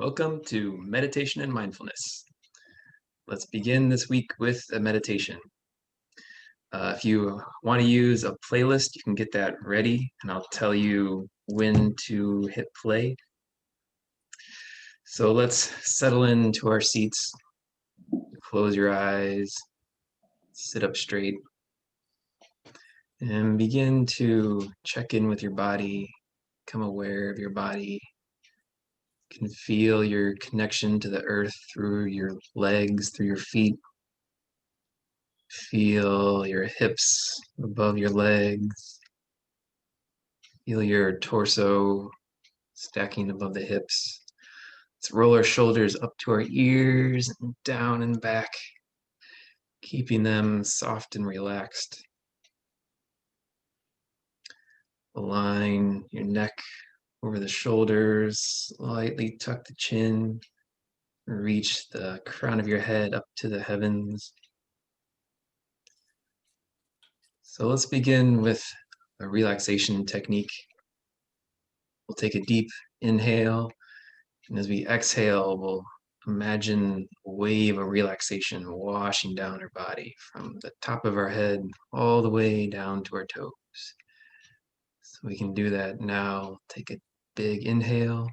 Welcome to Meditation and Mindfulness. Let's begin this week with a meditation. If you want to use a playlist, you can get that ready, and I'll tell you when to hit play. So let's settle into our seats, close your eyes, sit up straight, and begin to check in with your body, become aware of your body. You can feel your connection to the earth through your legs, through your feet. Feel your hips above your legs. Feel your torso stacking above the hips. Let's roll our shoulders up to our ears and down and back, keeping them soft and relaxed. Align your neck over the shoulders, slightly tuck the chin, reach the crown of your head up to the heavens. So let's begin with a relaxation technique. We'll take a deep inhale, and as we exhale, we'll imagine a wave of relaxation washing down our body from the top of our head all the way down to our toes. So we can do that now. Take a big inhale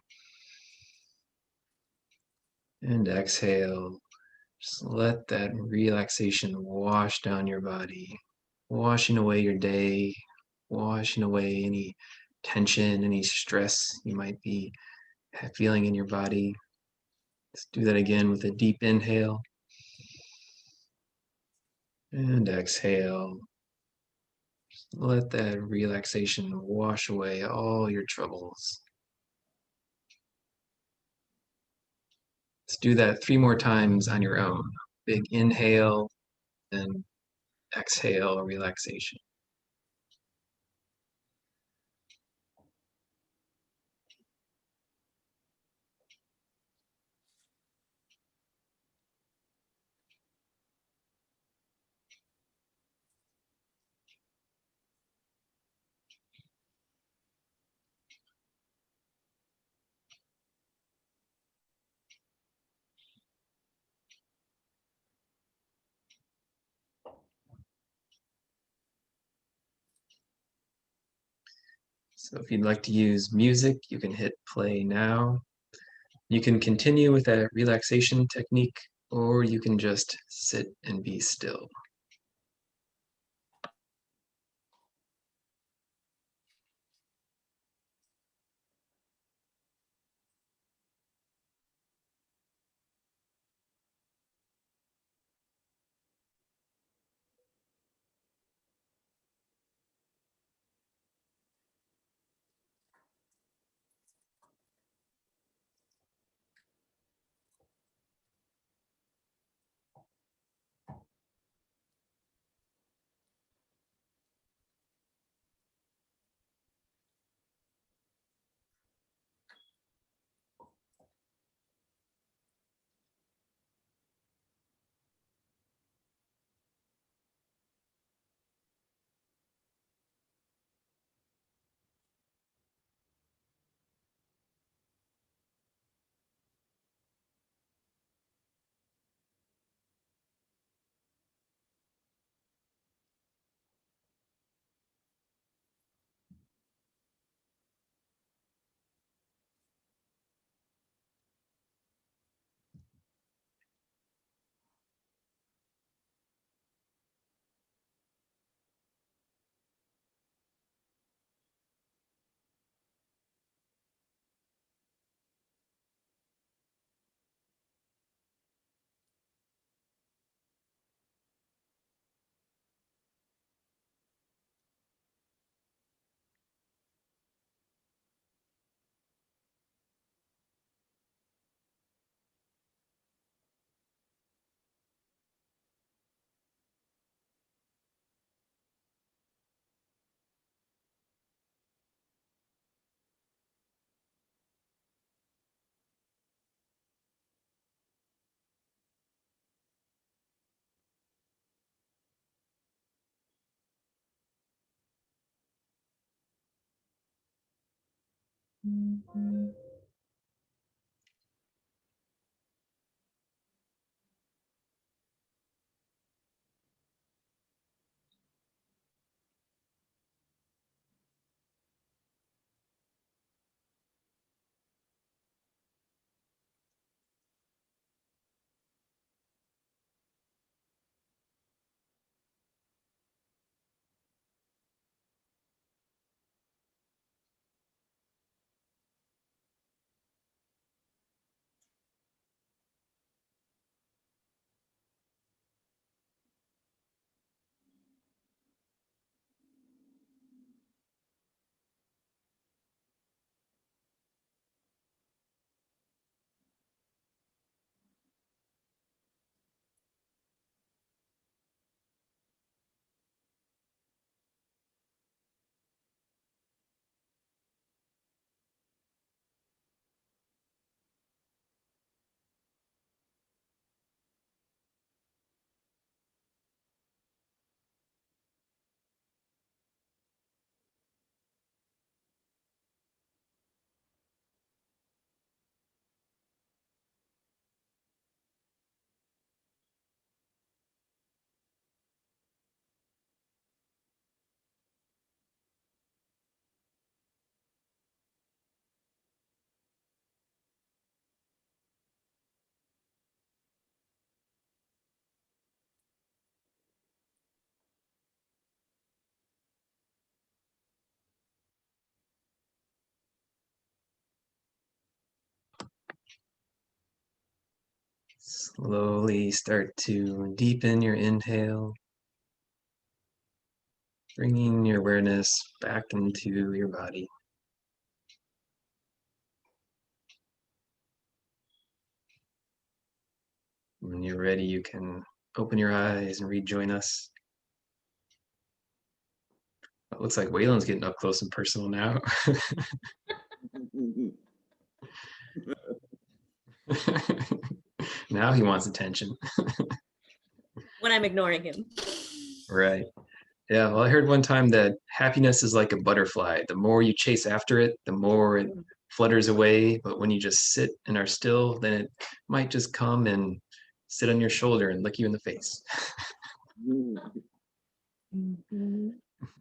and exhale. Just let that relaxation wash down your body, washing away your day, washing away any tension, any stress you might be feeling in your body. Let's do that again with a deep inhale and exhale. Just let that relaxation wash away all your troubles. Let's do that 3 more times on your own. Big inhale and exhale, relaxation. So if you'd like to use music, you can hit play now. You can continue with that relaxation technique, or you can just sit and be still. Slowly start to deepen your inhale, bringing your awareness back into your body. When you're ready, you can open your eyes and rejoin us. It looks like Waylon's getting up close and personal now. Now he wants attention. When I'm ignoring him. Right. Yeah, well, I heard one time that happiness is like a butterfly. The more you chase after it, the more it flutters away. But when you just sit and are still, then it might just come and sit on your shoulder and lick you in the face.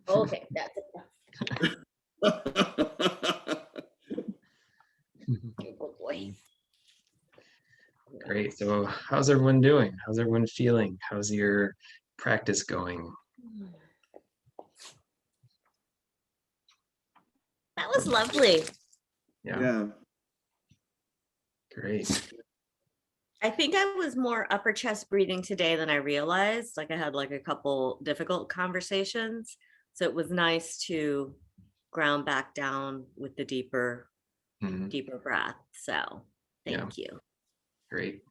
Okay, that's enough. Oh boy. Great. So, how's everyone doing? How's everyone feeling? How's your practice going? That was lovely. Yeah. Great. I think I was more upper chest breathing today than I realized. Like I had like a couple difficult conversations. So it was nice to ground back down with the deeper breath. So thank you. Great.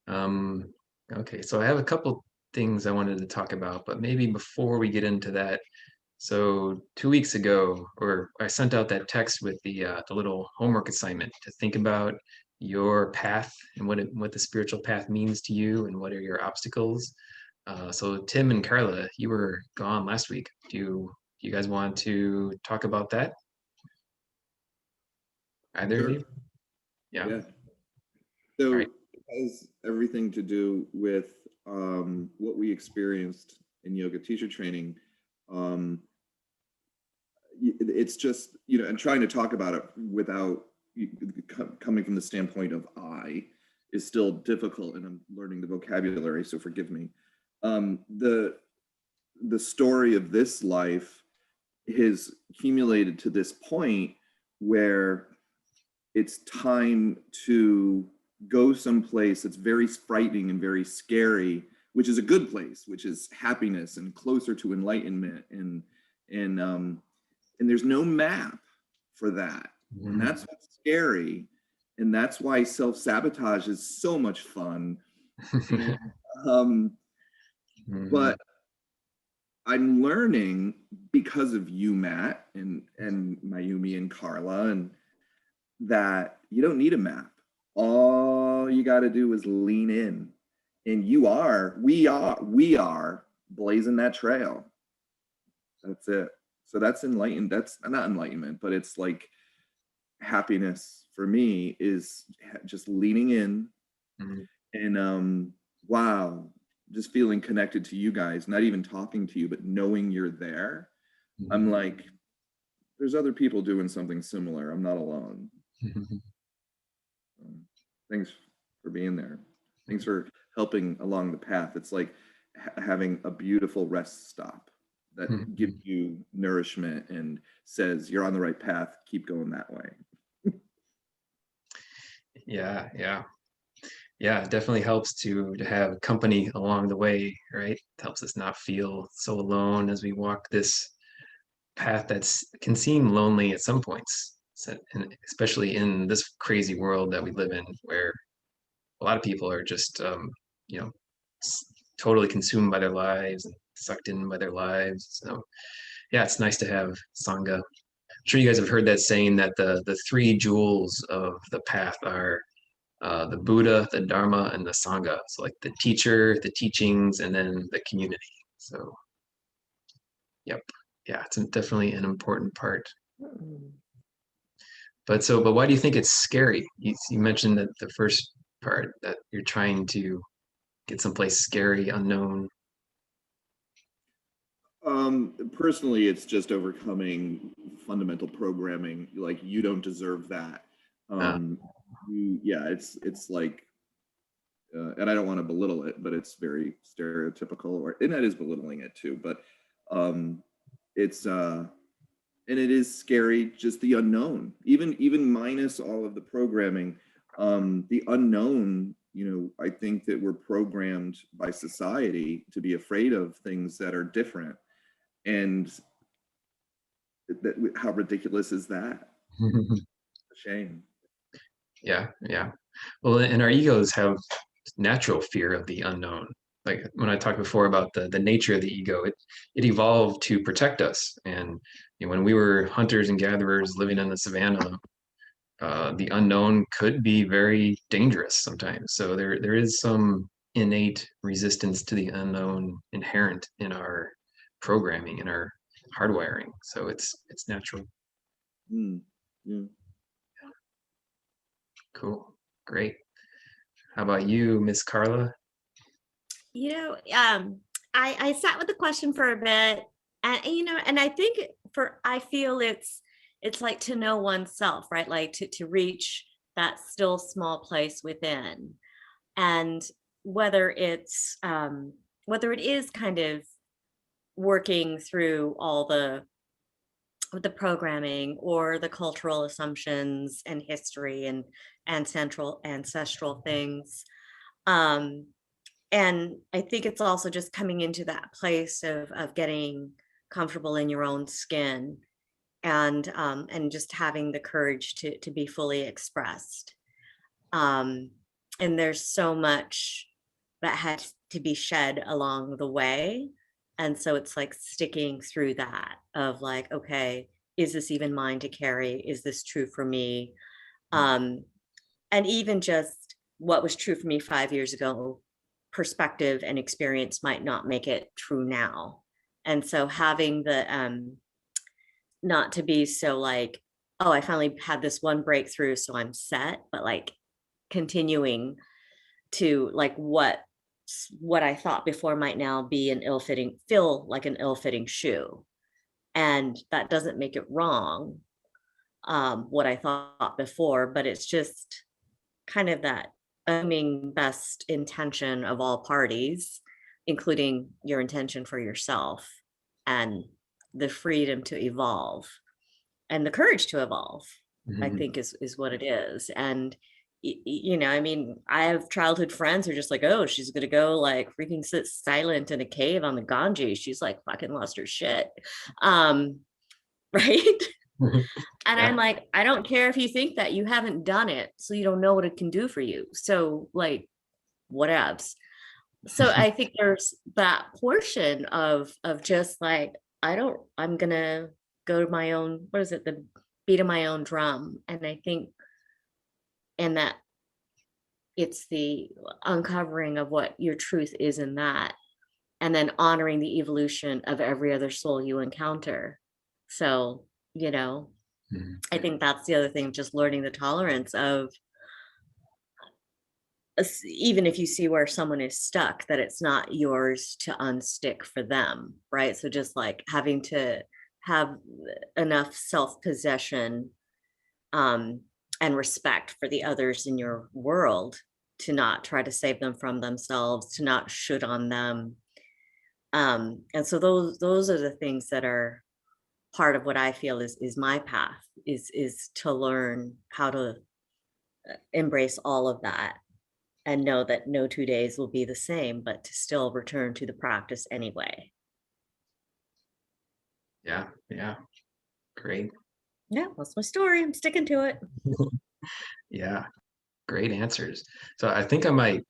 Okay, so I have a couple things I wanted to talk about, but maybe before we get into that, so 2 weeks ago, or I sent out that text with the little homework assignment to think about your path and what the spiritual path means to you and what are your obstacles. So Tim and Carla, you were gone last week. Do you guys want to talk about that? Either of you? Yeah. So All right. it has everything to do with what we experienced in yoga teacher training. It's just, and trying to talk about it without coming from the standpoint of I is still difficult, and I'm learning the vocabulary, so forgive me. The story of this life has accumulated to this point where it's time to go someplace that's very frightening and very scary, which is a good place, which is happiness and closer to enlightenment, and there's no map for that. And that's what's scary, and that's why self-sabotage is so much fun. But I'm learning because of you, Matt, and Mayumi and Carla, and that you don't need a map. All you got to do is lean in, and we are blazing that trail. That's it. So that's enlightened. That's not enlightenment, but it's like happiness for me is just leaning in, and wow, just feeling connected to you guys, not even talking to you, but knowing you're there. I'm like, there's other people doing something similar. I'm not alone. Thanks for being there. Thanks for helping along the path. It's like having a beautiful rest stop that gives you nourishment and says you're on the right path. Keep going that way. Yeah. It definitely helps to have company along the way, right? It helps us not feel so alone as we walk this path that's can seem lonely at some points, and especially in this crazy world that we live in, where a lot of people are just, totally consumed by their lives and sucked in by their lives. So, yeah, it's nice to have Sangha. I'm sure you guys have heard that saying that the three jewels of the path are the Buddha, the Dharma, and the Sangha. So like the teacher, the teachings, and then the community. So, yep. Yeah, it's definitely an important part. But why do you think it's scary? You mentioned that the first part that you're trying to get someplace scary, unknown. Personally, it's just overcoming fundamental programming. Like, you don't deserve that. It's like, and I don't want to belittle it, but it's very stereotypical, and that is belittling it too. But it's and it is scary, just the unknown. Even minus all of the programming, The unknown, I think that we're programmed by society to be afraid of things that are different. And how ridiculous is that? A shame. Yeah, yeah. Well, and our egos have natural fear of the unknown. Like when I talked before about the nature of the ego, it evolved to protect us. And when we were hunters and gatherers living in the savannah, the unknown could be very dangerous sometimes. So there is some innate resistance to the unknown inherent in our programming, in our hardwiring. So it's natural. Yeah. Cool. Great. How about you, Miss Carla? I sat with the question for a bit, and I think I feel it's like to know oneself, right? Like to reach that still small place within, and whether whether it is kind of working through all the programming or the cultural assumptions and history and ancestral things. Um, and I think it's also just coming into that place of getting comfortable in your own skin, and just having the courage to be fully expressed. Um, and there's so much that had to be shed along the way. And so it's like sticking through that of like, okay, is this even mine to carry? Is this true for me? Um, and even just what was true for me 5 years ago, perspective and experience might not make it true now. And so having the not to be so like, oh, I finally had this one breakthrough, so I'm set, but like continuing to like what I thought before might now be feel like an ill-fitting shoe. And that doesn't make it wrong, what I thought before, but it's just kind of that assuming best intention of all parties, including your intention for yourself, and the freedom to evolve and the courage to evolve, I think is what it is. And I mean, I have childhood friends who are just like, oh, she's gonna go like freaking sit silent in a cave on the Ganges. She's like fucking lost her shit. Right. And Yeah. I'm like, I don't care if you think that, you haven't done it, so you don't know what it can do for you. So like, whatevs. So I think there's that portion of just like, I'm gonna go to my own, what is it, the beat of my own drum. And I think, and that it's the uncovering of what your truth is in that, and then honoring the evolution of every other soul you encounter. So, I think that's the other thing, just learning the tolerance of, even if you see where someone is stuck, that it's not yours to unstick for them, right? So just like having to have enough self-possession, um, and respect for the others in your world to not try to save them from themselves, to not should on them. And so those are the things that are part of what I feel is my path, is to learn how to embrace all of that and know that no 2 days will be the same, but to still return to the practice anyway. Yeah. Yeah. Great. Yeah, that's my story. I'm sticking to it. Yeah. Great answers. So I think I might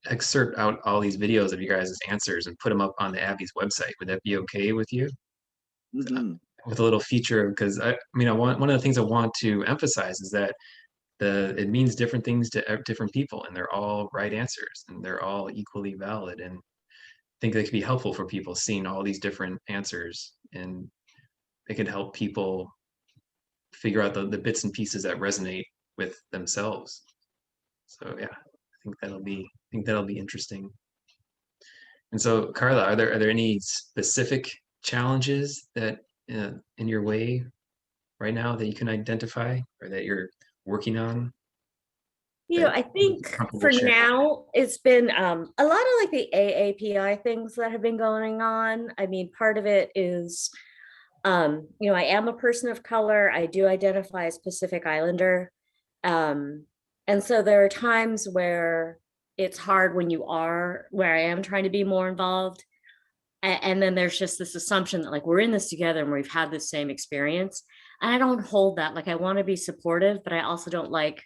excerpt out all these videos of you guys' answers and put them up on the Abby's website. Would that be okay with you? With a little feature, because I mean, one of the things I want to emphasize is that it means different things to different people, and they're all right answers, and they're all equally valid. And I think they could be helpful for people seeing all these different answers, and it could help people figure out the bits and pieces that resonate with themselves. So yeah, I think that'll be interesting. And so, Carla, are there any specific challenges that in your way right now that you can identify or that you're working on that I you're think comfortable for sharing? now, it's been a lot of like the AAPI things that have been going on. I mean, part of it is, I am a person of color. I do identify as Pacific Islander. And so there are times where it's hard when you are where I am trying to be more involved. And then there's just this assumption that like we're in this together and we've had the same experience. And I don't hold that. Like I want to be supportive, but I also don't like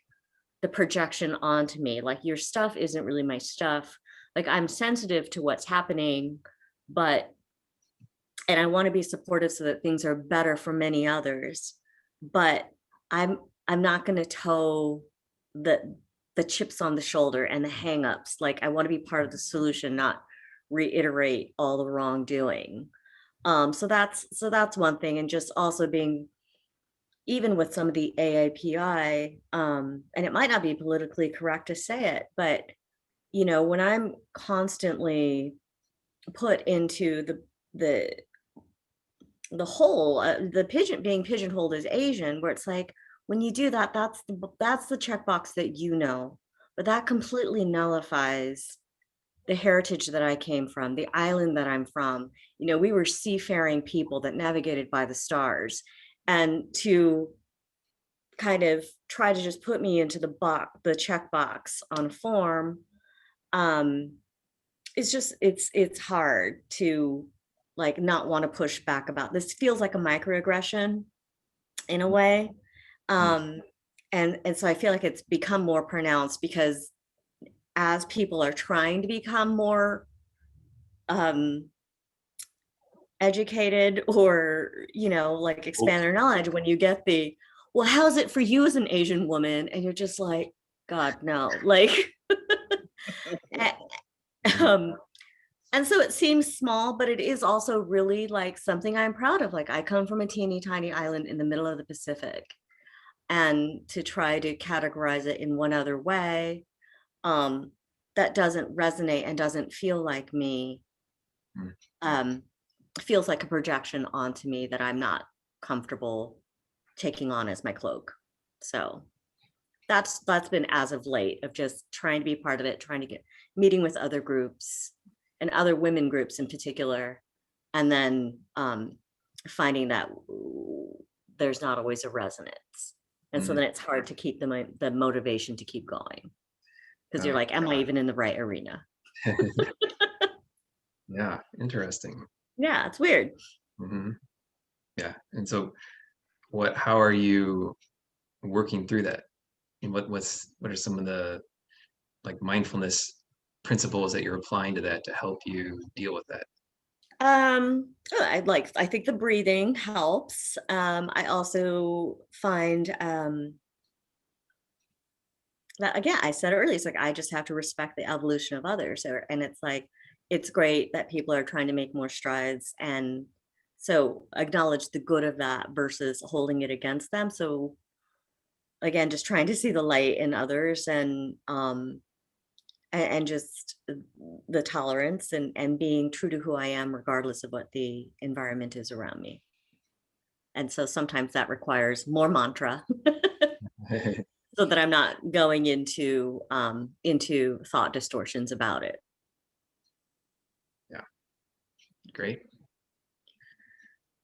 the projection onto me. Like your stuff isn't really my stuff. Like I'm sensitive to what's happening, but and I want to be supportive so that things are better for many others. But I'm I'm not going to toe the the chips on the shoulder and the hangups. Like I want to be part of the solution, not reiterate all the wrongdoing. So that's one thing, and just also being even with some of the AAPI, and it might not be politically correct to say it, but when I'm constantly put into the the whole the pigeon being pigeonholed as Asian, where it's like when you do that, that's the checkbox that but that completely nullifies the heritage that I came from, the island that I'm from. We were seafaring people that navigated by the stars, and to kind of try to just put me into the checkbox on a form, um, it's hard to like not want to push back about this. Feels like a microaggression in a way. Um, and so I feel like it's become more pronounced because as people are trying to become more um, educated or, like expand their knowledge, when you get well, how's it for you as an Asian woman? And you're just like, God, no. Like, um, and so it seems small, but it is also really like something I'm proud of. Like I come from a teeny tiny island in the middle of the Pacific, and to try to categorize it in one other way, that doesn't resonate and doesn't feel like me, um, feels like a projection onto me that I'm not comfortable taking on as my cloak. So that's been as of late, of just trying to be part of it, trying to get meeting with other groups and other women groups in particular, and then finding that there's not always a resonance, and so then it's hard to keep the motivation to keep going, because you're like, am I even in the right arena? Yeah, interesting. Yeah, it's weird. Yeah, and so how are you working through that? And what are some of the like mindfulness principles that you're applying to that to help you deal with that? I think the breathing helps. I also find that, again, I said earlier, it's like I just have to respect the evolution of others, and it's like it's great that people are trying to make more strides, and so acknowledge the good of that versus holding it against them. So again, just trying to see the light in others, and just the tolerance, and being true to who I am regardless of what the environment is around me. And so sometimes that requires more mantra so that I'm not going into thought distortions about it. Yeah, great,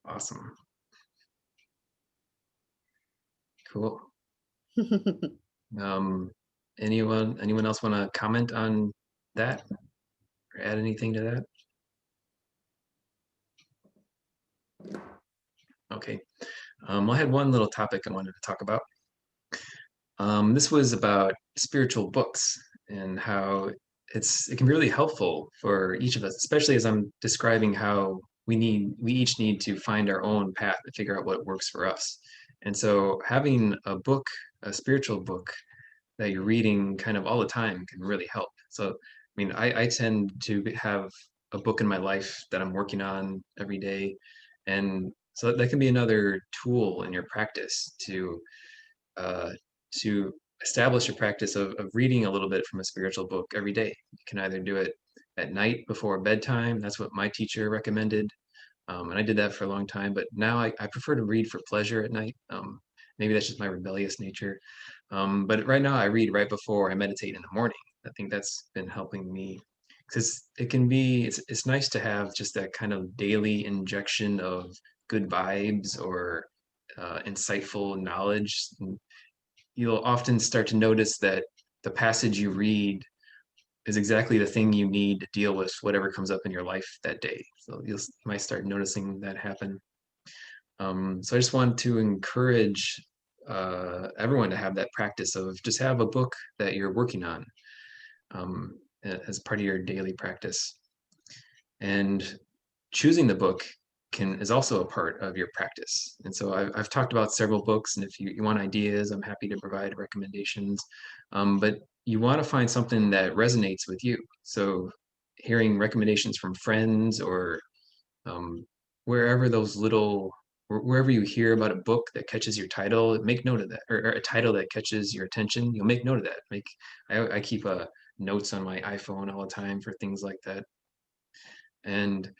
awesome, cool. Anyone else want to comment on that or add anything to that? Okay. I had one little topic I wanted to talk about. This was about spiritual books and how it can be really helpful for each of us, especially as I'm describing how we each need to find our own path to figure out what works for us. And so having a spiritual book that you're reading kind of all the time can really help. So, I mean, I tend to have a book in my life that I'm working on every day. And so that can be another tool in your practice uh, to establish a practice of reading a little bit from a spiritual book every day. You can either do it at night before bedtime. That's what my teacher recommended. And I did that for a long time, but now I prefer to read for pleasure at night. Maybe that's just my rebellious nature. But right now I read right before I meditate in the morning. I think that's been helping me because it's nice to have just that kind of daily injection of good vibes or insightful knowledge. you'll often start to notice that the passage you read is exactly the thing you need to deal with whatever comes up in your life that day. So you might start noticing that happen. So I just want to encourage everyone to have that practice of just have a book that you're working on as part of your daily practice. And choosing the book is also a part of your practice. And so I've talked about several books, and if you want ideas, I'm happy to provide recommendations. But you want to find something that resonates with you. So hearing recommendations from friends or um, wherever wherever you hear about a book that catches your title, make note of that, or a title that catches your attention, you'll make note of that. I keep notes on my iPhone all the time for things like that. And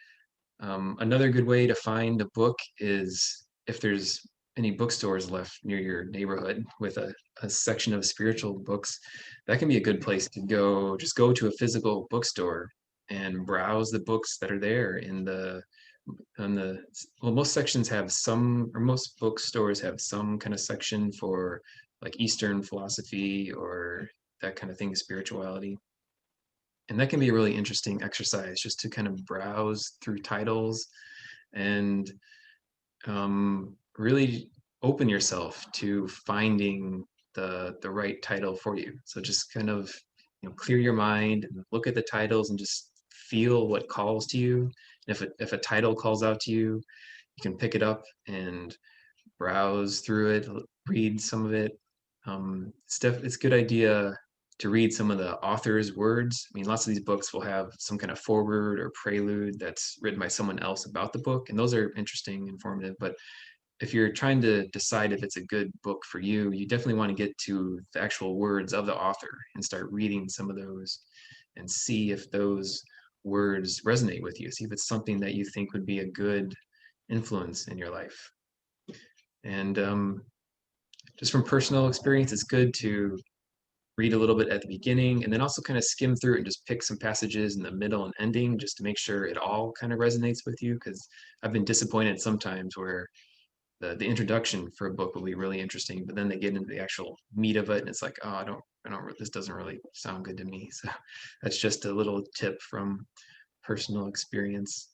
another good way to find a book is if there's any bookstores left near your neighborhood with a section of spiritual books, that can be a good place to go. Just go to a physical bookstore and browse the books that are there well, most sections have some, or most bookstores have some kind of section for like Eastern philosophy or that kind of thing, spirituality. And that can be a really interesting exercise just to kind of browse through titles and really open yourself to finding the right title for you. So just kind of clear your mind and look at the titles and just feel what calls to you. And if a title calls out to you, you can pick it up and browse through it, read some of it. It's a good idea to read some of the author's words. I mean, lots of these books will have some kind of foreword or prelude that's written by someone else about the book, and those are interesting, informative. But if you're trying to decide if it's a good book for you, you definitely want to get to the actual words of the author and start reading some of those and see if those words resonate with you. See if it's something that you think would be a good influence in your life. And just from personal experience, it's good to read a little bit at the beginning and then also kind of skim through it and just pick some passages in the middle and ending just to make sure it all kind of resonates with you. Because I've been disappointed sometimes where the introduction for a book will be really interesting, but then they get into the actual meat of it and it's like, oh, this doesn't really sound good to me. So that's just a little tip from personal experience.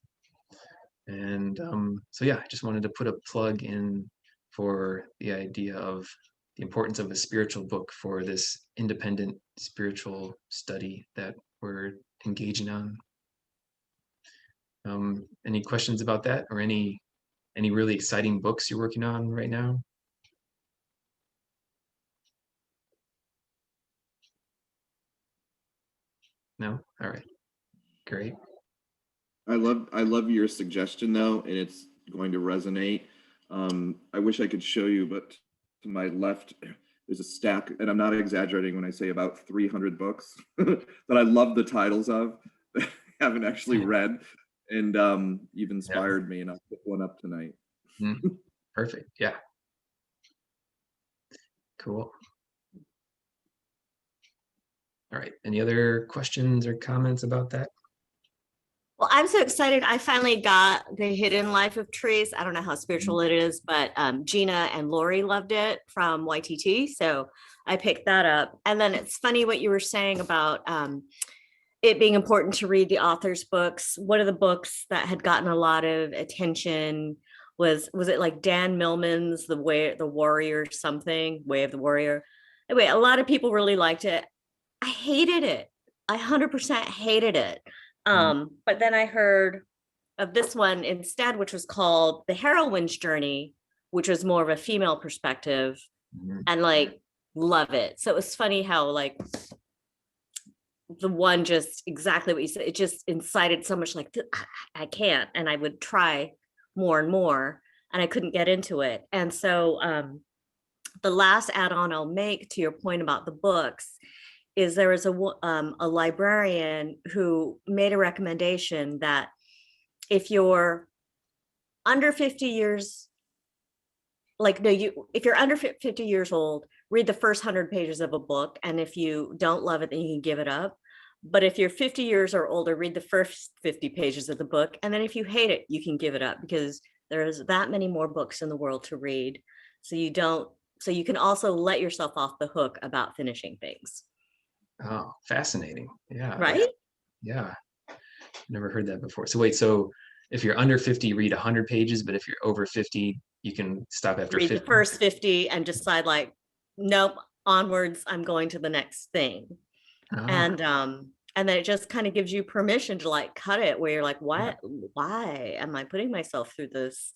And so yeah, I just wanted to put a plug in for the idea of the importance of a spiritual book for this independent spiritual study that we're engaging on. Any questions about that, or any really exciting books you're working on right now? No? All right. Great. I love your suggestion though, and it's going to resonate. I wish I could show you, but to my left there's a stack, and I'm not exaggerating when I say about 300 books that I love the titles of that I haven't actually read, and you've inspired me, and I'll pick one up tonight. Perfect. Yeah. Cool. All right. Any other questions or comments about that? Well, I'm so excited. I finally got The Hidden Life of Trees. I don't know how spiritual it is, but Gina and Lori loved it from YTT. So I picked that up. And then it's funny what you were saying about it being important to read the author's books. One of the books that had gotten a lot of attention was it like Dan Millman's The Way of the Warrior something, Way of the Warrior. Anyway, a lot of people really liked it. I hated it. I 100% hated it. But then I heard of this one instead, which was called The Heroine's Journey, which was more of a female perspective, and like love it. So it was funny how like the one just exactly what you said, it just incited so much like I can't, and I would try more and more and I couldn't get into it. And so the last add-on I'll make to your point about the books is there was a librarian who made a recommendation that if you're under 50 years, if you're under 50 years old, read the first 100 pages of a book. And if you don't love it, then you can give it up. But if you're 50 years or older, read the first 50 pages of the book. And then if you hate it, you can give it up because there's that many more books in the world to read. So you don't so you can also let yourself off the hook about finishing things. Oh, fascinating. Yeah. Right? Yeah. Never heard that before. So wait, so if you're under 50, read 100 pages, but if you're over 50, you can stop after Read 50. the first 50 and decide like, nope, onwards, I'm going to the next thing. Ah, And then it just kind of gives you permission to like cut it where you're like, what, why am I putting myself through this?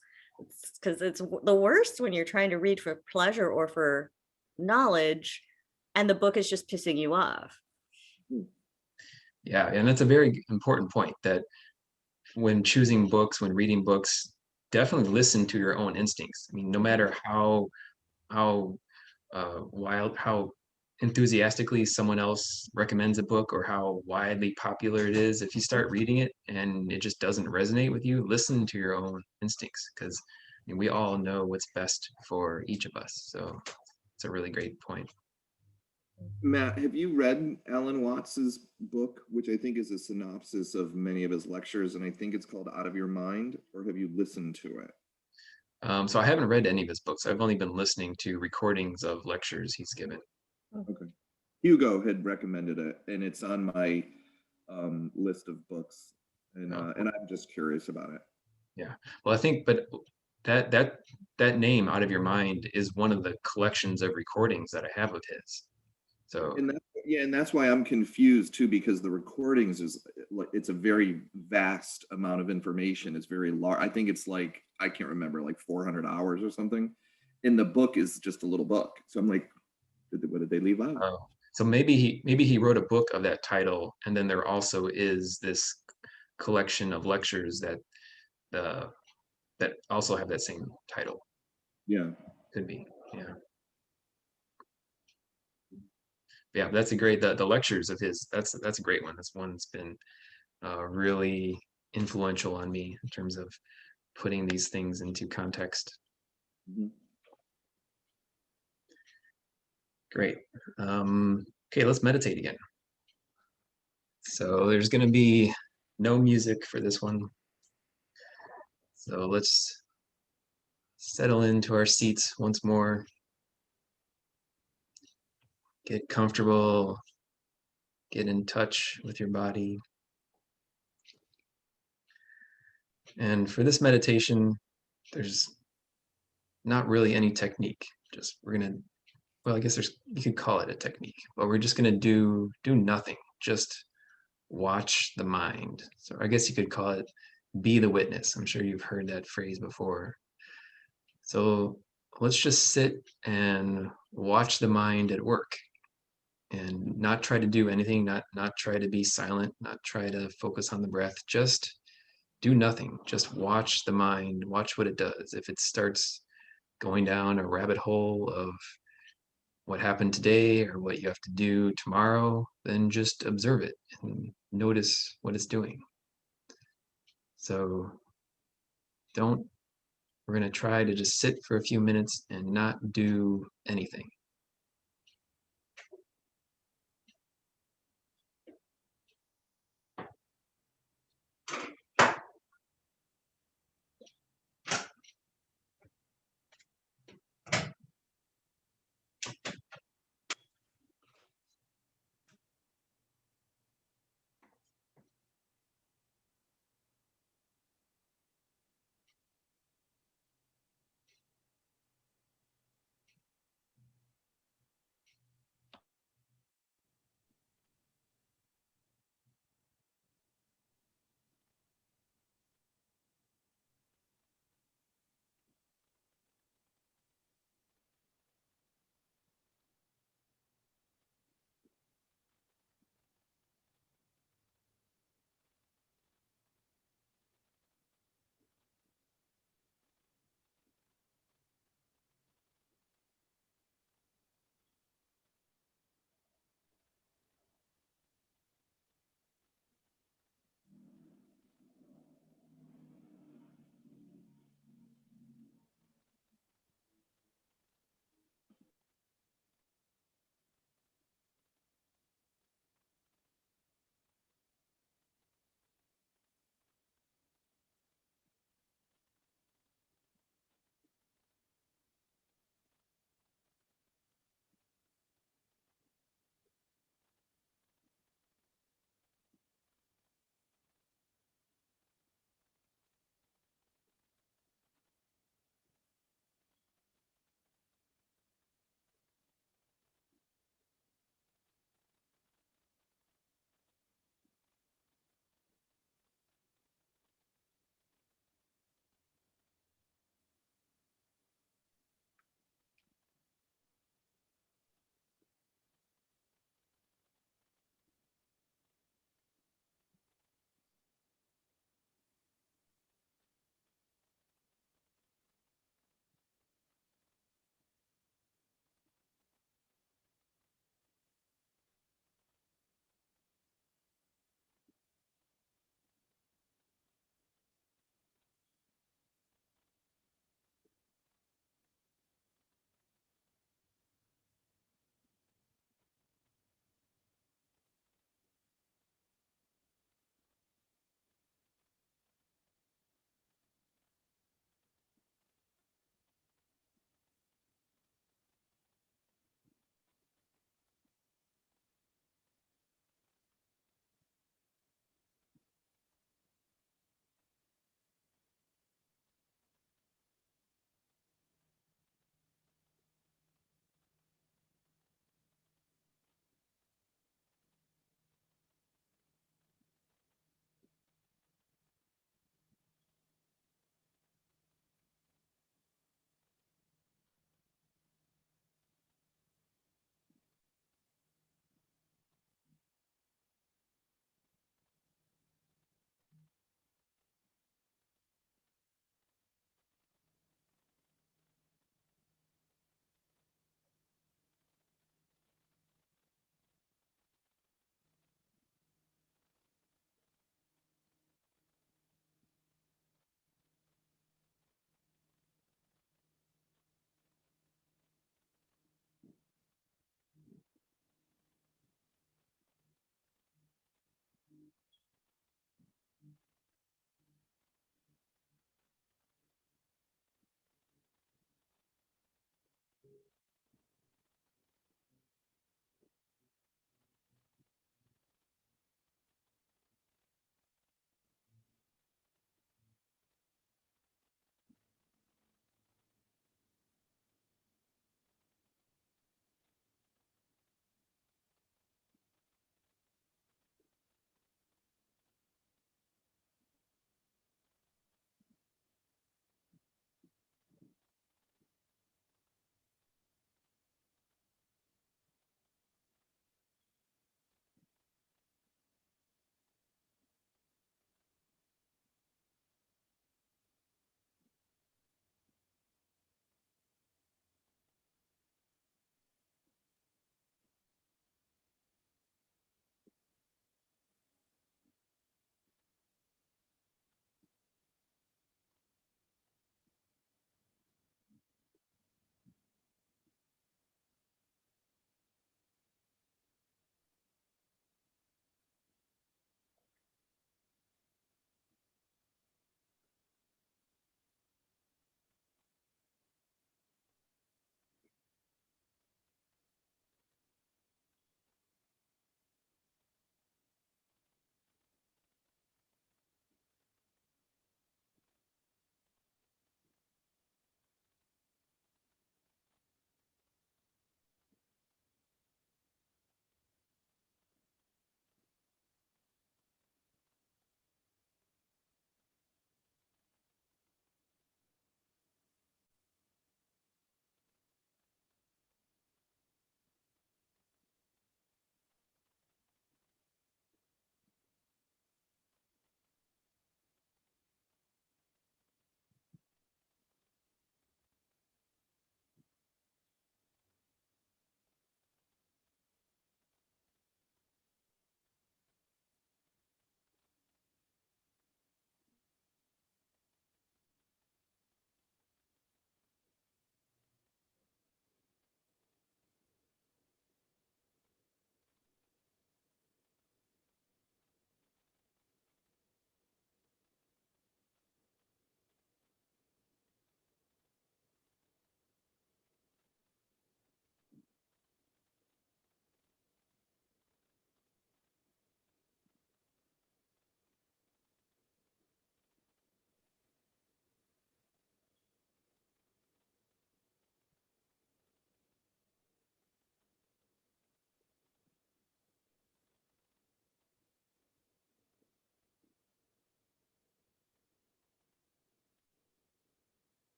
Because it's the worst when you're trying to read for pleasure or for knowledge and the book is just pissing you off. yeah. And that's a very important point, that when choosing books, when reading books, definitely listen to your own instincts. I mean, no matter how wild, how enthusiastically someone else recommends a book or how widely popular it is, if you start reading it and it just doesn't resonate with you, listen to your own instincts, because I mean, we all know what's best for each of us. So it's a really great point. Matt, have you read Alan Watts's book, which I think is a synopsis of many of his lectures, and I think it's called Out of Your Mind, or have you listened to it? So I haven't read any of his books. I've only been listening to recordings of lectures he's given. Okay. Hugo had recommended it, and it's on my list of books, and I'm just curious about it. Yeah. Well, I think, but that that that name, Out of Your Mind, is one of the collections of recordings that I have of his. So And that's why I'm confused too, because the recordings is like, it's a very vast amount of information. It's very large. I think it's like, I can't remember, like 400 hours or something. And the book is just a little book. So I'm like, what did they leave out? so maybe he wrote a book of that title, and then there also is this collection of lectures uh, that also have that same title. Yeah. Could be. Yeah. Yeah, that's a great, the lectures of his, that's a great one. That's one that's been really influential on me in terms of putting these things into context. Mhm. Great. Okay, let's meditate again. So there's going to be no music for this one. So let's settle into our seats once more. Get comfortable. Get in touch with your body. And for this meditation, there's not really any technique. Just we're going to, well, I guess you could call it a technique, but we're just going to do nothing. Just watch the mind. So I guess you could call it be the witness. I'm sure you've heard that phrase before. So let's just sit and watch the mind at work and not try to do anything, not try to be silent, not try to focus on the breath. Just do nothing. Just watch the mind, watch what it does. If it starts going down a rabbit hole of what happened today or what you have to do tomorrow, then just observe it and notice what it's doing. So we're going to try to just sit for a few minutes and not do anything.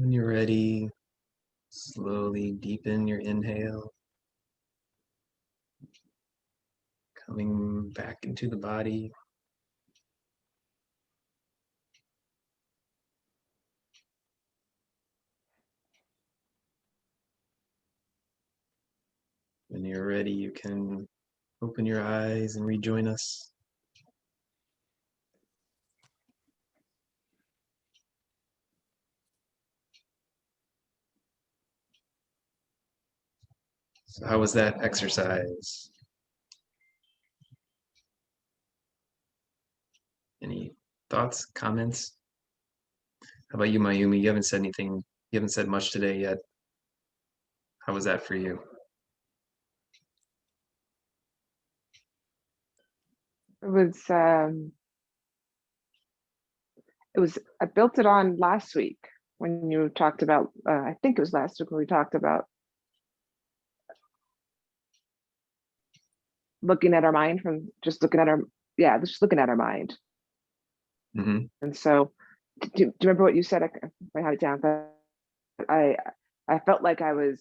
When you're ready, slowly deepen your inhale, coming back into the body. When you're ready, you can open your eyes and rejoin us. So how was that exercise? Any thoughts, comments? How about you, Mayumi? You haven't said anything. You haven't said much today yet. How was that for you? It was I built it on last week when you talked about I think it was last week when we talked about looking at our mind from just looking at our just looking at our mind. Mm-hmm. And so do you remember what you said? I had it down, but I felt like I was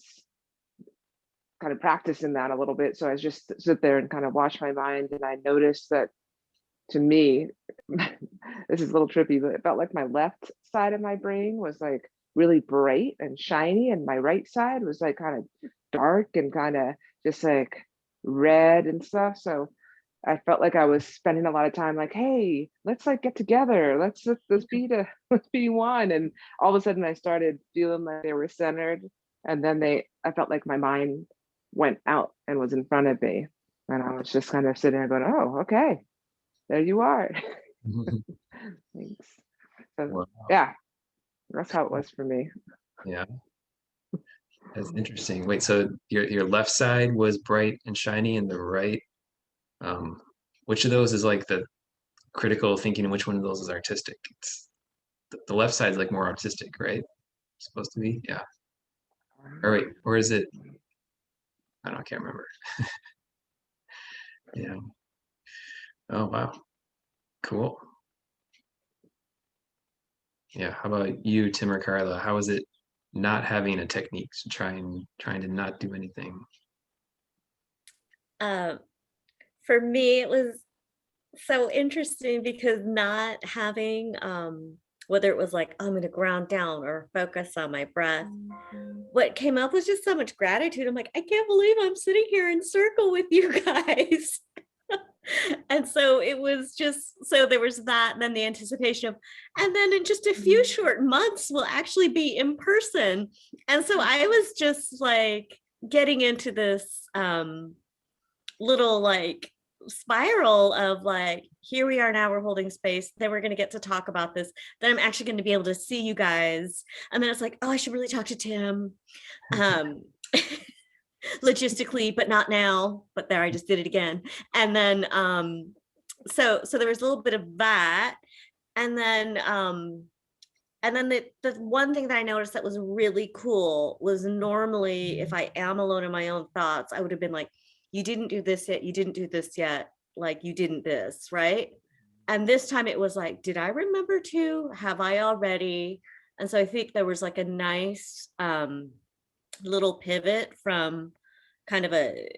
kind of practicing that a little bit. So I just sit there and kind of watch my mind, and I noticed that to me, this is a little trippy, but it felt like my left side of my brain was like really bright and shiny, and my right side was like kind of dark and kind of just like red and stuff. So I felt like I was spending a lot of time like, hey, let's like get together. Let's let's be one. And all of a sudden I started feeling like they were centered. And then I felt like my mind went out and was in front of me. And I was just kind of sitting there going, oh, okay, there you are. Thanks. So Wow. yeah, that's how it was for me. Yeah. That's interesting. Wait, so your left side was bright and shiny and the right, which of those is like the critical thinking and which one of those is artistic? It's the left side is like more artistic, right? Supposed to be? Yeah. Or wait, or is it? I don't know, I can't remember. Yeah. Oh wow. Cool. Yeah. How about you, Tim or Carla? How is it not having a technique to trying to not do anything? For me, it was so interesting because not having whether it was like I'm gonna ground down or focus on my breath, what came up was just so much gratitude. I'm like, I can't believe I'm sitting here in circle with you guys. And so it was just, so there was that, and then the anticipation of, and then in just a few short months we'll actually be in person. And so I was just like getting into this little like spiral of like, here we are now, we're holding space, then we're going to get to talk about this, then I'm actually going to be able to see you guys, and then it's like, oh, I should really talk to Tim logistically, but not now, but there, I just did it again. And then so there was a little bit of that, and then the one thing that I noticed that was really cool was normally if I am alone in my own thoughts, I would have been like, you didn't do this yet, you didn't do this yet, like you didn't this, right? And this time it was like, did I remember to? Have I already? And so I think there was like a nice little pivot from kind of a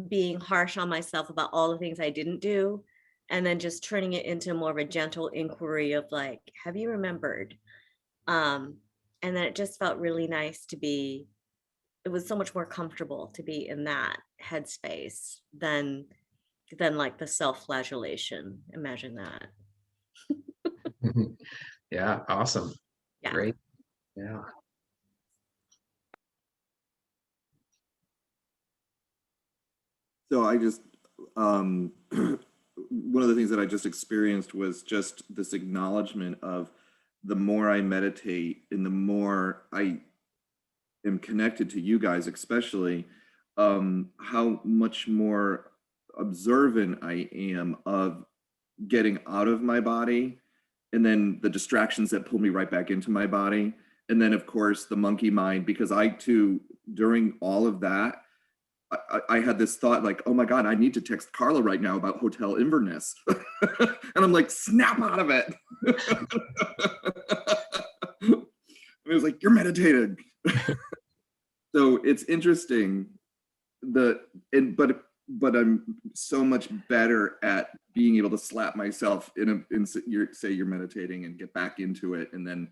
being harsh on myself about all the things I didn't do, and then just turning it into more of a gentle inquiry of like, have you remembered? And then it just felt really nice to be, it was so much more comfortable to be in that headspace than like the self-flagellation. Imagine that. Yeah, awesome. Yeah. Great. Yeah. So I just one of the things that I just experienced was just this acknowledgement of the more I meditate and the more I am connected to you guys, especially how much more observant I am of getting out of my body, and then the distractions that pull me right back into my body. And then of course the monkey mind, because I too, during all of that, I had this thought like, oh my God, I need to text Carla right now about Hotel Inverness. And I'm like, snap out of it. I it was like, you're meditating. So it's interesting but I'm so much better at being able to slap myself say you're meditating and get back into it. And then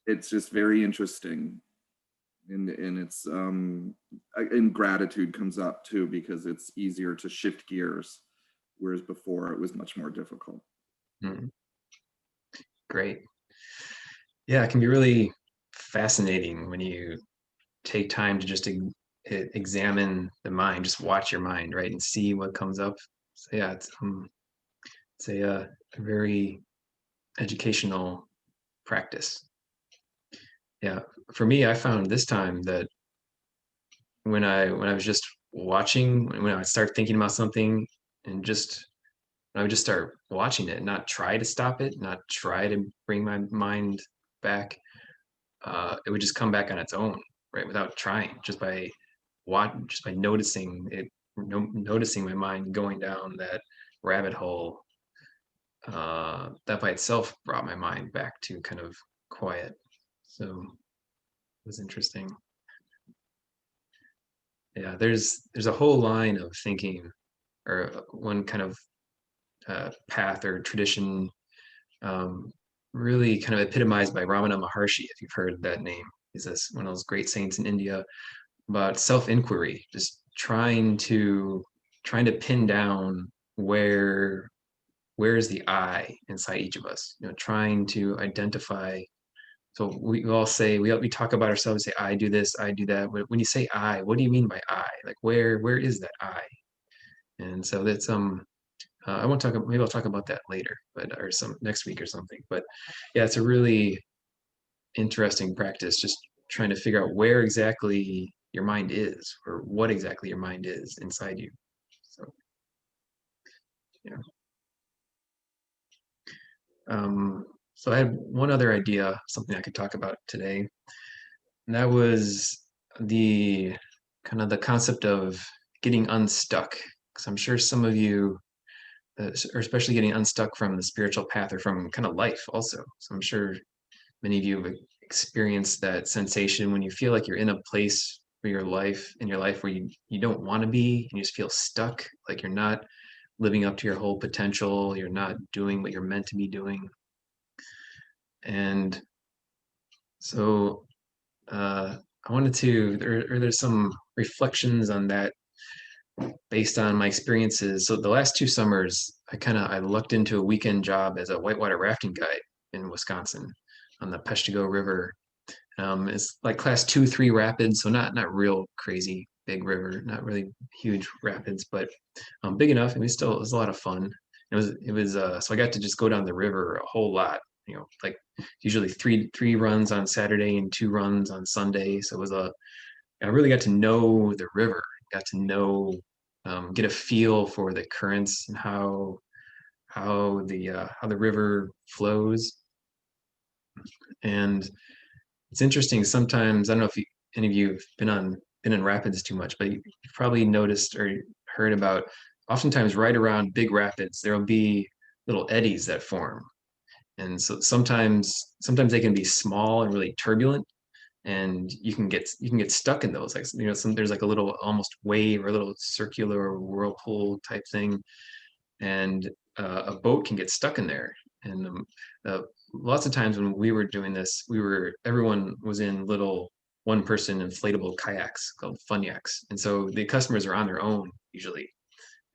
it's just very interesting. And it's and gratitude comes up too, because it's easier to shift gears, whereas before it was much more difficult. Mm. Great. Yeah, it can be really fascinating when you take time to just examine the mind, just watch your mind, right, and see what comes up. So yeah, it's a very educational practice. Yeah, for me, I found this time that when I was just watching, when I would start thinking about something, and just I would just start watching it, not try to stop it, not try to bring my mind back. It would just come back on its own, right, without trying, just by noticing it, noticing my mind going down that rabbit hole. That by itself brought my mind back to kind of quiet. So it was interesting. Yeah, there's a whole line of thinking, or one kind of path or tradition, um, really kind of epitomized by Ramana Maharshi, if you've heard that name. He's one of those great saints in India, about self-inquiry, just trying to pin down where is the I inside each of us, trying to identify. So we all say, we talk about ourselves, say, I do this, I do that. When you say I, what do you mean by I? Like, where is that I? And so that's I won't talk. Maybe I'll talk about that later, or some next week or something. But yeah, it's a really interesting practice, just trying to figure out where exactly your mind is, or what exactly your mind is inside you. So yeah. So I had one other idea, something I could talk about today, and that was the the concept of getting unstuck. Because I'm sure some of you, or especially getting unstuck from the spiritual path or from kind of life also. So I'm sure many of you have experienced that sensation when you feel like you're in a place in your life where you don't want to be, and you just feel stuck, like you're not living up to your whole potential, you're not doing what you're meant to be doing. And so I wanted to, there's some reflections on that based on my experiences. So the last 2 summers, I lucked into a weekend job as a whitewater rafting guide in Wisconsin on the Peshtigo River. It's like class 2, 3 rapids, so not real crazy big river, not really huge rapids, but big enough. And it was a lot of fun. So I got to just go down the river a whole lot. Like usually three runs on Saturday and 2 runs on Sunday. So I really got to know the river, got to know, get a feel for the currents and how the river flows. And it's interesting. Sometimes, I don't know if any of you have been in rapids too much, but you've probably noticed or heard about, oftentimes right around big rapids, there'll be little eddies that form. And so sometimes they can be small and really turbulent, and you can get stuck in those. Like, there's like a little almost wave or a little circular whirlpool type thing, and a boat can get stuck in there. And lots of times when we were doing this, everyone was in little one-person inflatable kayaks called funyaks, and so the customers are on their own usually.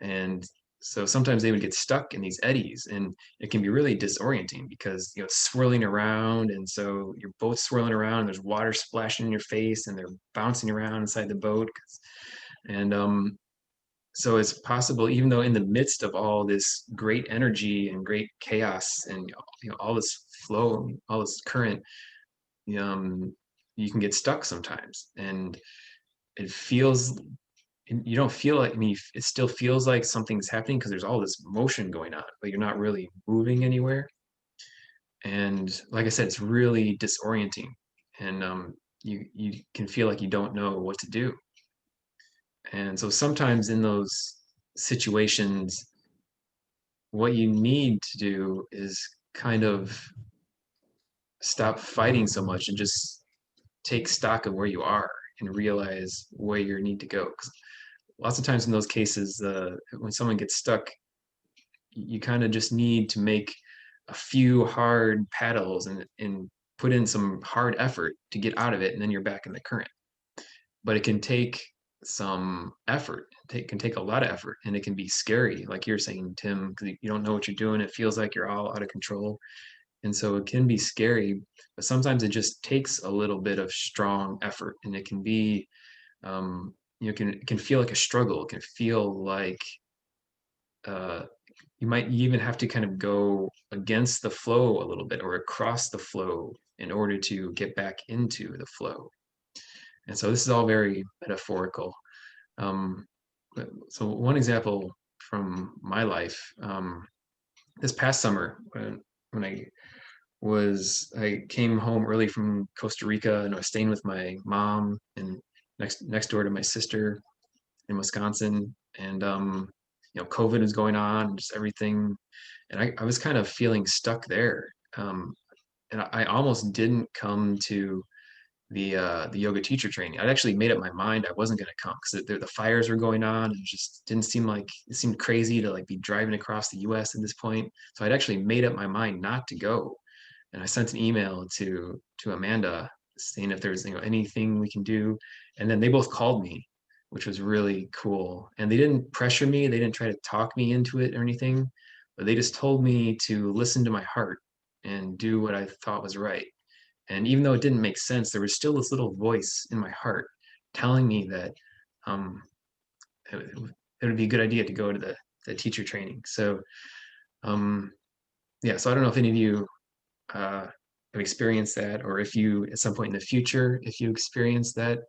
And so sometimes they would get stuck in these eddies, and it can be really disorienting because it's swirling around, and so your boat's swirling around, and there's water splashing in your face, and they're bouncing around inside the boat. And so it's possible, even though in the midst of all this great energy and great chaos and all this flow, all this current, you can get stuck sometimes, and it feels, you don't feel like, it still feels like something's happening because there's all this motion going on, but you're not really moving anywhere. And like I said, it's really disorienting, and you can feel like you don't know what to do. And so sometimes in those situations, what you need to do is kind of stop fighting so much and just take stock of where you are and realize where you need to go. 'Cause lots of times in those cases, when someone gets stuck, you kind of just need to make a few hard paddles and put in some hard effort to get out of it, and then you're back in the current. But it can take some effort. It can take a lot of effort, and it can be scary, like you're saying, Tim, because you don't know what you're doing. It feels like you're all out of control. And so it can be scary, but sometimes it just takes a little bit of strong effort, and it can be, it can feel like a struggle. It can feel like uh, you even have to kind of go against the flow a little bit or across the flow in order to get back into the flow. And so this is all very metaphorical. Um, so one example from my life, this past summer when I came home early from Costa Rica, and I was staying with my mom and next door to my sister in Wisconsin. And COVID was going on, just everything. And I was kind of feeling stuck there. And I almost didn't come to the yoga teacher training. I'd actually made up my mind I wasn't going to come because the fires were going on. It just didn't seem like, it seemed crazy to like be driving across the US at this point. So I'd actually made up my mind not to go. And I sent an email to Amanda saying if there's anything we can do. And then they both called me, which was really cool. And they didn't pressure me. They didn't try to talk me into it or anything, but they just told me to listen to my heart and do what I thought was right. And even though it didn't make sense, there was still this little voice in my heart telling me that um, it would be a good idea to go to the teacher training. So yeah, so I don't know if any of you have experienced that, or if you at some point in the future, if you experience that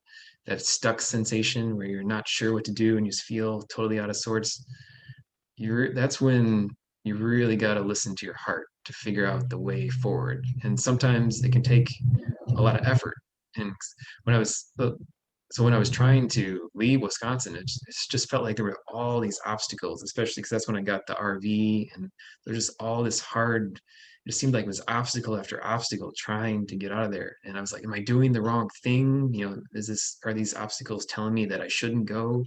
stuck sensation where you're not sure what to do and you just feel totally out of sorts. That's when you really got to listen to your heart to figure out the way forward. And sometimes it can take a lot of effort. And when I was when I was trying to leave Wisconsin, it just felt like there were all these obstacles, especially because that's when I got the RV, and there's just all this hard. It seemed like it was obstacle after obstacle trying to get out of there. And I was like, am I doing the wrong thing? Are these obstacles telling me that I shouldn't go?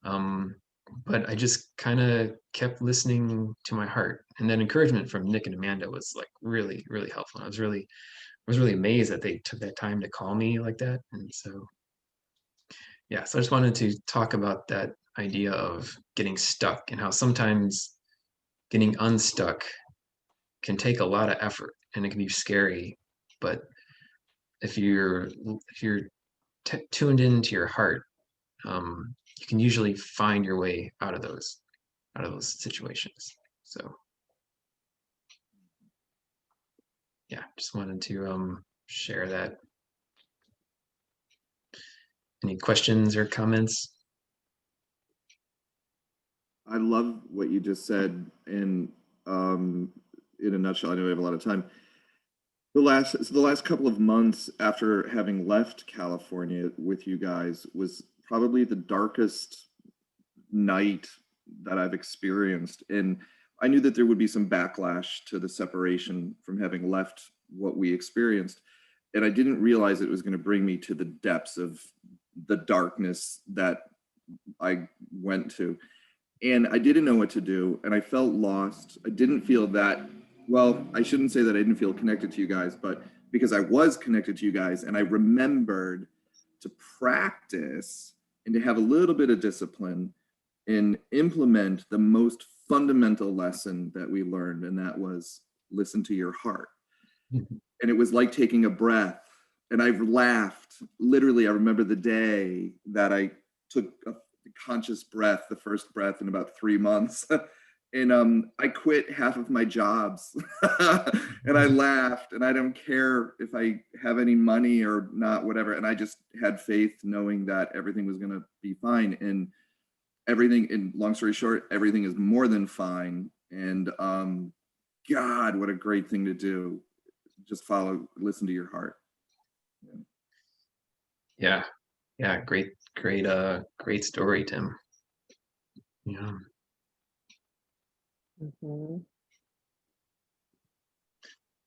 But I just kind of kept listening to my heart. And then encouragement from Nick and Amanda was like really, really helpful. I was really amazed that they took that time to call me like that. And so, yeah, so I just wanted to talk about that idea of getting stuck and how sometimes getting unstuck can take a lot of effort and it can be scary. But if you're tuned into your heart, you can usually find your way out of those situations. So yeah, just wanted to share that. Any questions or comments? I love what you just said. And in a nutshell, I know we have a lot of time. The last couple of months after having left California with you guys was probably the darkest night that I've experienced. And I knew that there would be some backlash to the separation from having left what we experienced. And I didn't realize it was going to bring me to the depths of the darkness that I went to. And I didn't know what to do. And I felt lost. I didn't feel that, well, I shouldn't say that I didn't feel connected to you guys, but because I was connected to you guys and I remembered to practice and to have a little bit of discipline and implement the most fundamental lesson that we learned, and that was listen to your heart. And it was like taking a breath. And I've laughed. Literally, I remember the day that I took a conscious breath, the first breath in about 3 months. And I quit half of my jobs. And I laughed, and I don't care if I have any money or not, whatever. And I just had faith knowing that everything was going to be fine. And everything, in long story short, everything is more than fine. And God, what a great thing to do. Just listen to your heart. Yeah. Great story, Tim. Yeah. Mhm.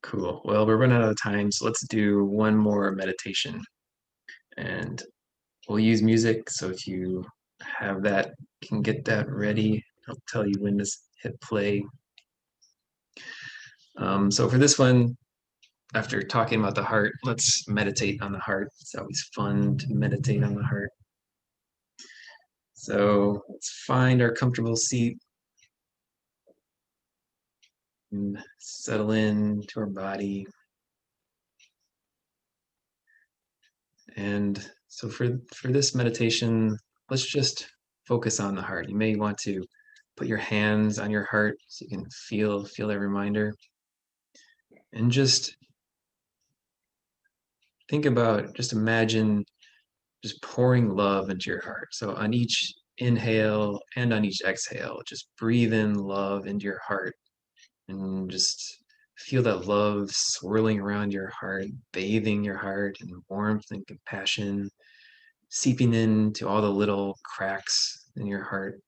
Cool. Well, we're running out of time, so let's do one more meditation. And we'll use music. So if you have that, can get that ready. I'll tell you when to hit play. So for this one, after talking about the heart, let's meditate on the heart. It's always fun to meditate on the heart. So let's find our comfortable seat and settle into our body. And so for this meditation, let's just focus on the heart. You may want to put your hands on your heart so you can feel that reminder. And just think about, just imagine just pouring love into your heart. So on each inhale and on each exhale, just breathe in love into your heart and just feel that love swirling around your heart, bathing your heart in warmth and compassion, seeping into all the little cracks in your heart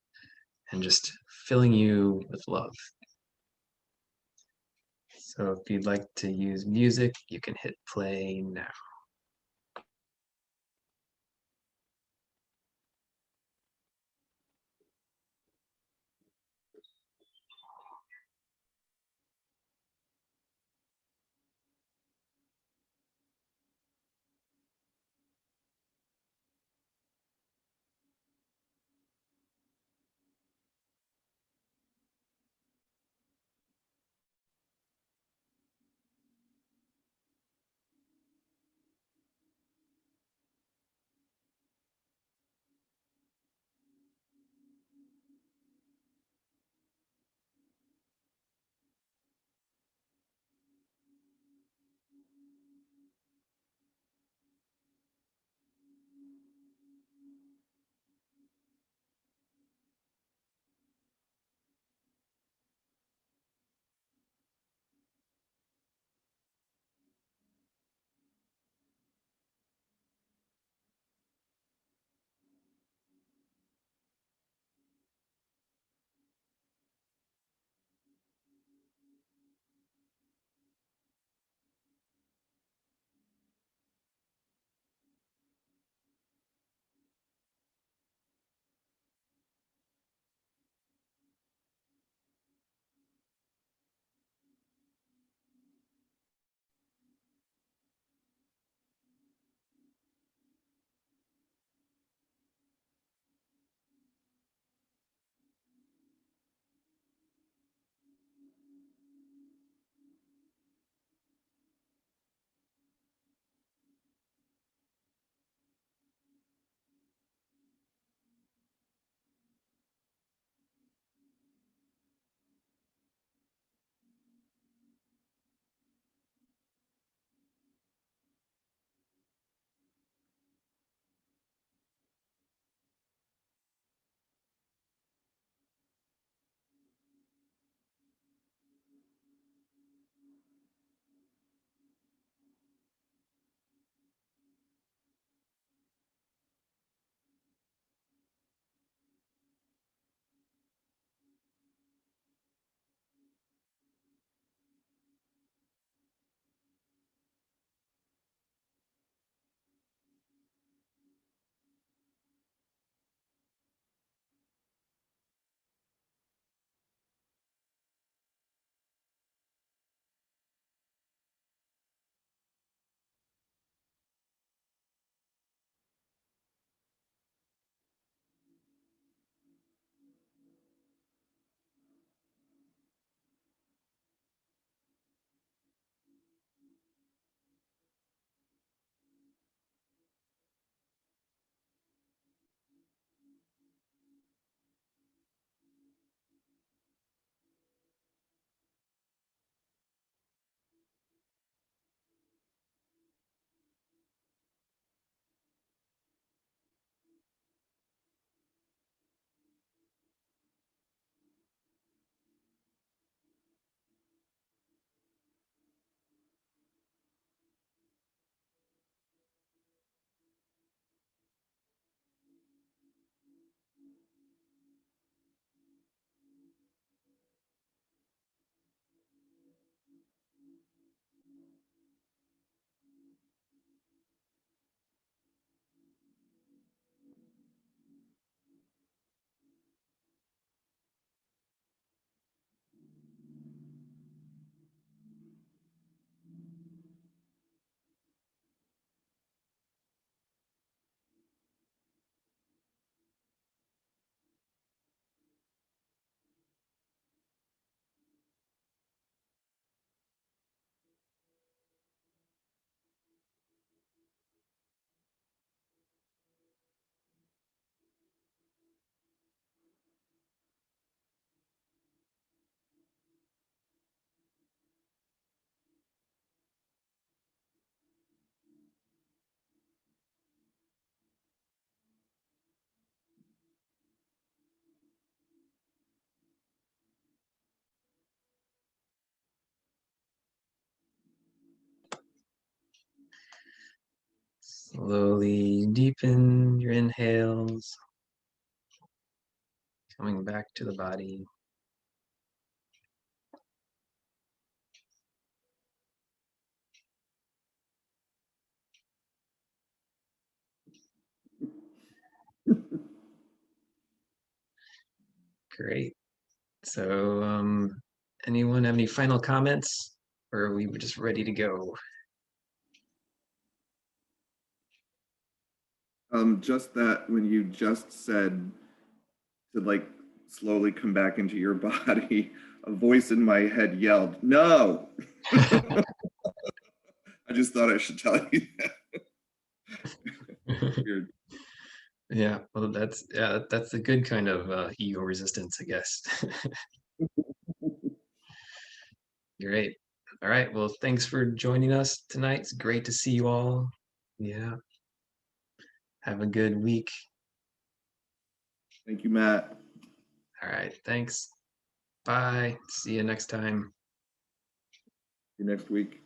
and just filling you with love. So if you'd like to use music, you can hit play now. Slowly deepen your inhales, coming back to the body. Great. So, anyone have any final comments, or are we just ready to go? Just that when you just said to like slowly come back into your body, a voice in my head yelled, "No!" I just thought I should tell you that. Weird. Yeah, well, that's a good kind of ego resistance, I guess. Great. All right. Well, thanks for joining us tonight. It's great to see you all. Yeah. Have a good week. Thank you, Matt. All right. Thanks. Bye. See you next time. See you next week.